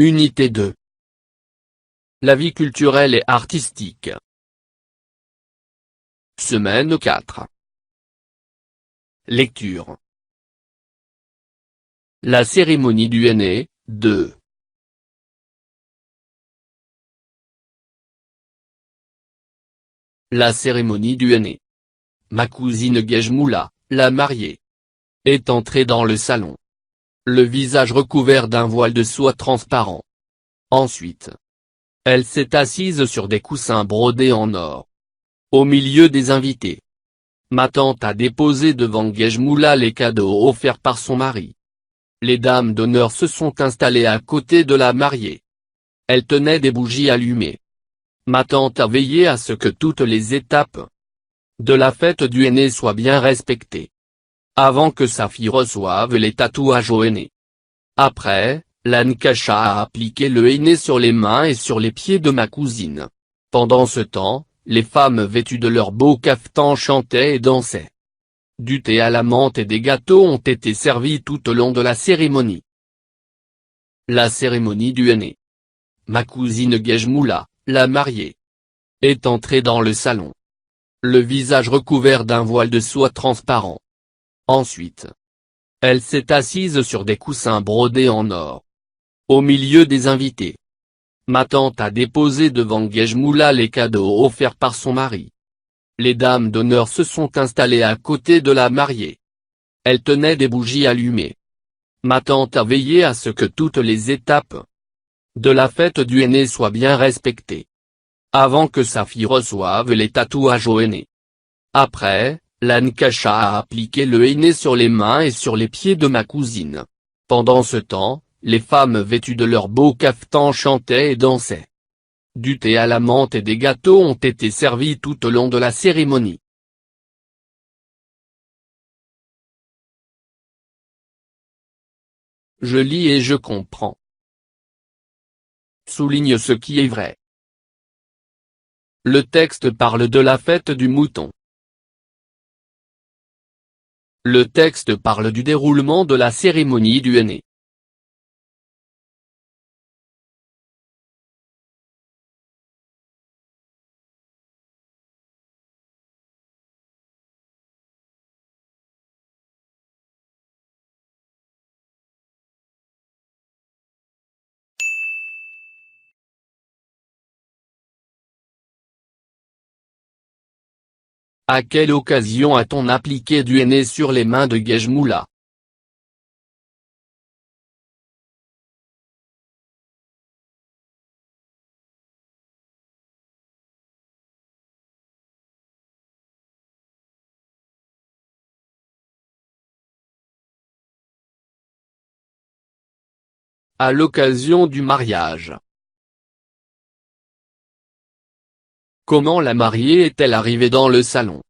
Unité 2. La vie culturelle et artistique. Semaine 4. Lecture. La cérémonie du henné, 2. La cérémonie du henné. Ma cousine Guejmoula, la mariée, est entrée dans le salon. Le visage recouvert d'un voile de soie transparent. Ensuite, elle s'est assise sur des coussins brodés en or. Au milieu des invités. Ma tante a déposé devant Guejmoula les cadeaux offerts par son mari. Les dames d'honneur se sont installées à côté de la mariée. Elle tenait des bougies allumées. Ma tante a veillé à ce que toutes les étapes de la fête du henné soient bien respectées. Avant que sa fille reçoive les tatouages au henné. Après, la Nkasha a appliqué le henné sur les mains et sur les pieds de ma cousine. Pendant ce temps, les femmes vêtues de leurs beaux caftans chantaient et dansaient. Du thé à la menthe et des gâteaux ont été servis tout au long de la cérémonie. La cérémonie du henné. Ma cousine Guejmoula, la mariée, est entrée dans le salon. Le visage recouvert d'un voile de soie transparent. Ensuite, elle s'est assise sur des coussins brodés en or. Au milieu des invités. Ma tante a déposé devant Guejmoula les cadeaux offerts par son mari. Les dames d'honneur se sont installées à côté de la mariée. Elle tenait des bougies allumées. Ma tante a veillé à ce que toutes les étapes de la fête du henné soient bien respectées. Avant que sa fille reçoive les tatouages au henné. Après, la Nkasha a appliqué le henné sur les mains et sur les pieds de ma cousine. Pendant ce temps, les femmes vêtues de leurs beaux caftans chantaient et dansaient. Du thé à la menthe et des gâteaux ont été servis tout au long de la cérémonie. Je lis et je comprends. Souligne ce qui est vrai. Le texte parle de la fête du mouton. Le texte parle du déroulement de la cérémonie du henné. À quelle occasion a-t-on appliqué du henné sur les mains de Guejmoula? À l'occasion du mariage. Comment la mariée est-elle arrivée dans le salon?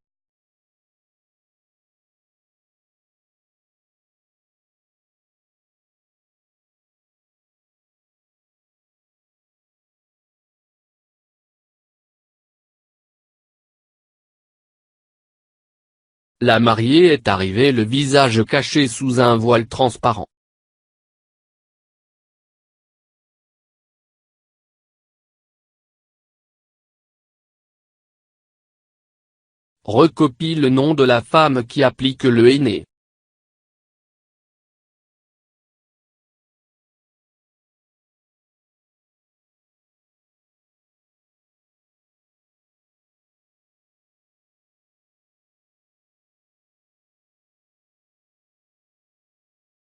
La mariée est arrivée le visage caché sous un voile transparent. Recopie le nom de la femme qui applique le henné.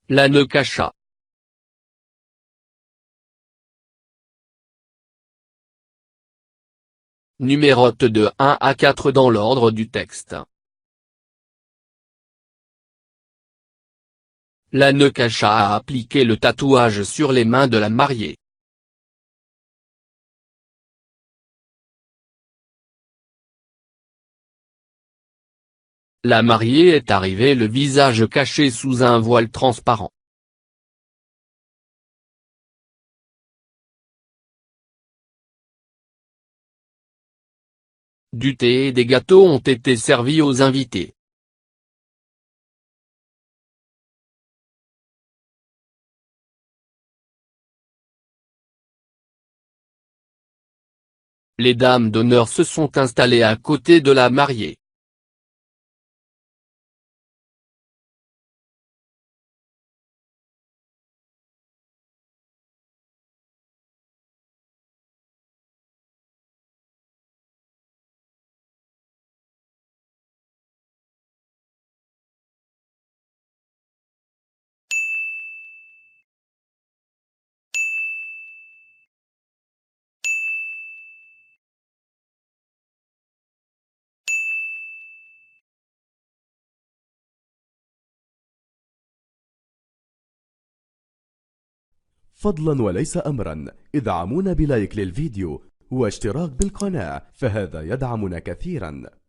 La Nkasha. Numérote de 1 à 4 dans l'ordre du texte. La Nkasha a appliqué le tatouage sur les mains de la mariée. La mariée est arrivée le visage caché sous un voile transparent. Du thé et des gâteaux ont été servis aux invités. Les dames d'honneur se sont installées à côté de la mariée. فضلا وليس أمرا ادعمونا بلايك للفيديو واشتراك بالقناة، فهذا يدعمنا كثيرا.